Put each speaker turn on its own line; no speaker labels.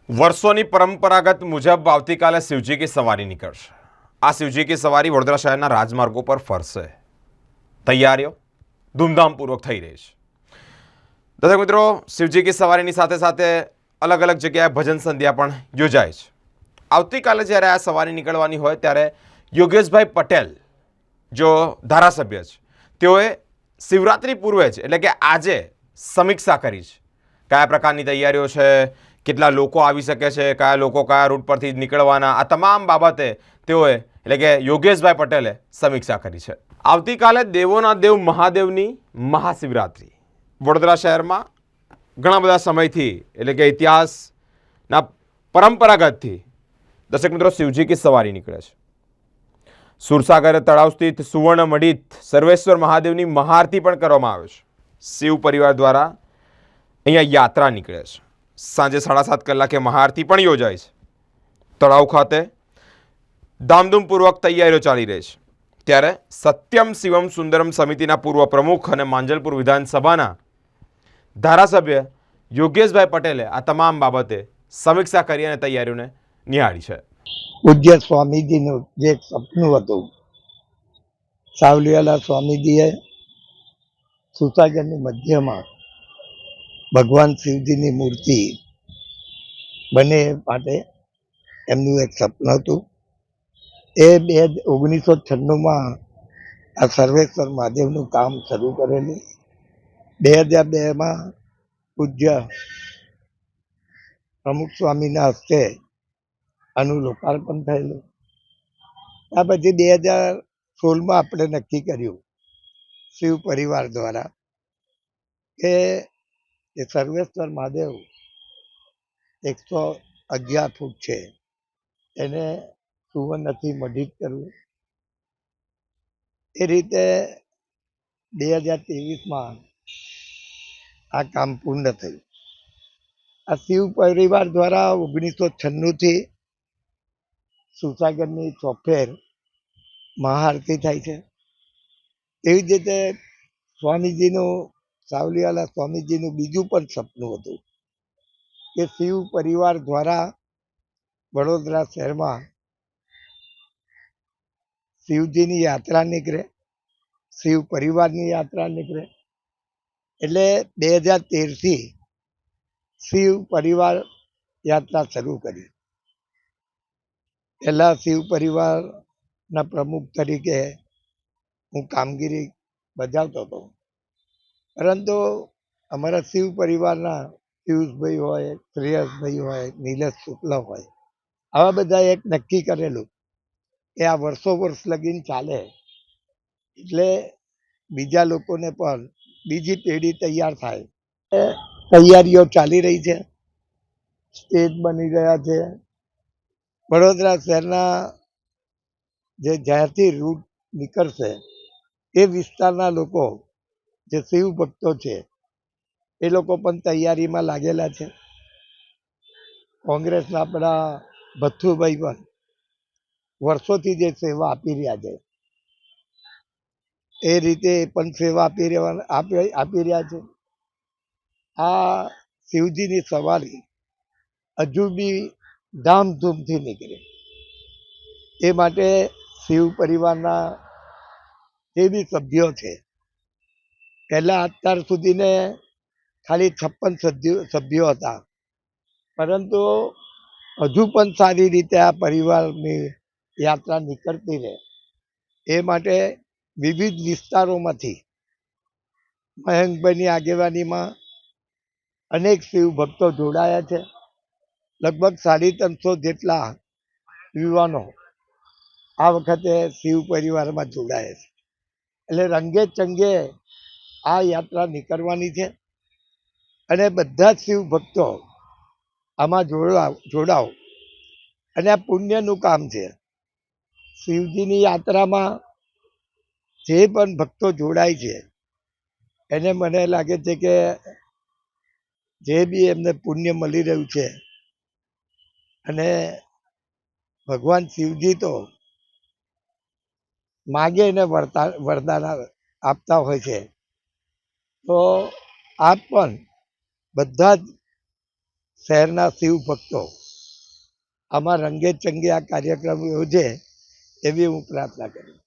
વર્ષોની પરંપરાગત મુજબ આવતીકાલે શિવજી કી સવારી નીકળશે। આ શિવજી કી સવારી વડોદરા શહેરના રાજમાર્ગો પર ફરશે। તૈયારીઓ ધૂમધામપૂર્વક થઈ રહી છે। દર્શક મિત્રો, શિવજી કી સવારીની સાથે સાથે અલગ અલગ જગ્યાએ ભજન સંધ્યા પણ યોજાય છે। આવતીકાલે જ્યારે આ સવારી નીકળવાની હોય ત્યારે યોગેશભાઈ પટેલ જો ધારાસભ્ય છે, તેઓએ શિવરાત્રી પૂર્વે જ એટલે કે આજે સમીક્ષા કરી છે। કયા પ્રકારની તૈયારીઓ છે, કેટલા લોકો આવી શકે છે, કયા લોકો કયા રૂટ પરથી નીકળવાના, આ તમામ બાબતે તેઓએ એટલે કે યોગેશભાઈ પટેલે સમીક્ષા કરી છે। આવતીકાલે દેવોના દેવ મહાદેવની મહાશિવરાત્રિ વડોદરા શહેરમાં ઘણા બધા સમયથી એટલે કે ઇતિહાસના પરંપરાગતથી દર્શક મિત્રો શિવજી કી સવારી નીકળે છે। સુરસાગર તળાવ સ્થિત સુવર્ણ મડિત સર્વેશ્વર મહાદેવની મહાઆરતી પણ કરવામાં આવે છે। શિવ પરિવાર દ્વારા અહીંયા યાત્રા નીકળે છે। સાંજે 7:30 કલાકે મહાઆરતી પણ યોજાય છે। તળાવ ખાતે ધામધૂમપૂર્વક તૈયારીઓ ચાલી રહી છે। ત્યારે સત્યમ શિવમ સુંદરમ સમિતિના પૂર્વ પ્રમુખ અને માંજલપુર વિધાનસભાના ધારાસભ્ય યોગેશભાઈ પટેલે આ તમામ બાબતે સમીક્ષા કરી અને તૈયારીઓને નિહાળી છે।
પૂજ્ય સ્વામીજીનું જે એક સપનું હતું, સાવલીવાલા સ્વામીજીએ સુસાગરની મધ્યમાં ભગવાન શિવજીની મૂર્તિ બને માટે એમનું એક સપનું હતું। એ 1996માં આ સર્વેશ્વર મહાદેવનું કામ શરૂ કરેલું। 2002માં પૂજ્ય પ્રમુખ સ્વામીના હસ્તે આનું લોકાર્પણ થયેલું। આ પછી 2016માં આપણે નક્કી કર્યું શિવ પરિવાર દ્વારા કે એ સર્વેશ્વર મહાદેવ 111 ફૂટ છે, એને સુવર્ણથી મઢિત કરવું। એ રીતે 2023માં આ કામ પૂર્ણ થયું। આ શિવ પરિવાર દ્વારા 1996થી સુસાગરની ચોફેર મહાઆરતી થાય છે। એવી જ રીતે સ્વામીજીનું, સાવલીવાલા સ્વામીજીનું બીજું પણ સપનું હતું કે શિવ પરિવાર દ્વારા વડોદરા શહેરમાં શિવજીની યાત્રા નીકળે, શિવ પરિવારની યાત્રા નીકળે। એટલે 2013થી શિવ પરિવાર યાત્રા શરૂ કરી। પહેલા શિવ પરિવારના પ્રમુખ તરીકે હું કામગીરી બજાવતો હતો, પરંતુ અમારા શિવ પરિવારના પિયુષભાઈ હોય, શ્રેયસભાઈ હોય, નિલેશ શુક્લ હોય, આવા બધા એક નક્કી કરેલું કે આ વર્ષો વર્ષ લગીન ચાલે, એટલે બીજા લોકોને પણ બીજી પેઢી તૈયાર થાય। તૈયારીઓ ચાલી રહી છે, સ્ટેજ બની રહ્યા છે। વડોદરા શહેરના જે જ્યાંથી રૂટ નીકળશે એ વિસ્તારના લોકો જે શિવ ભક્તો છે એ લોકો પણ તૈયારીમાં લાગેલા છે। કોંગ્રેસના આપણા ભથ્થુભાઈ પણ વર્ષોથી જે સેવા આપી રહ્યા છે એ રીતે પણ સેવા આપી રહ્યા છે। આ શિવજીની સવારી હજુ બી ધામધૂમથી નીકળે એ માટે શિવ પરિવારના જે બી સભ્યો છે, પહેલા અત્યાર સુધીને ખાલી 56 સભ્યો હતા, પરંતુ હજુ પણ સારી રીતે આ પરિવારની યાત્રા નીકળતી રહે એ માટે વિવિધ વિસ્તારોમાંથી મયંકભાઈની આગેવાનીમાં અનેક શિવ ભક્તો જોડાયા છે। લગભગ 350 જેટલા યુવાનો આ વખતે શિવ પરિવારમાં જોડાયા છે। એટલે રંગે ચંગે આ યાત્રા નીકળવાની છે અને બધા જ શિવ ભક્તો આમાં જોડાઓ અને આ પુણ્યનું કામ છે। શિવજીની યાત્રામાં જે પણ ભક્તો જોડાય છે એને મને લાગે છે કે જે બી એમને પુણ્ય મળી રહ્યું છે, અને ભગવાન શિવજી તો માગે એને વરદાન આપતા હોય છે। તો આપ પણ બધા જ શહેરના શિવ ભક્તો આમાં રંગે ચંગે આ કાર્યક્રમ યોજે એવી હું પ્રાર્થના કરું.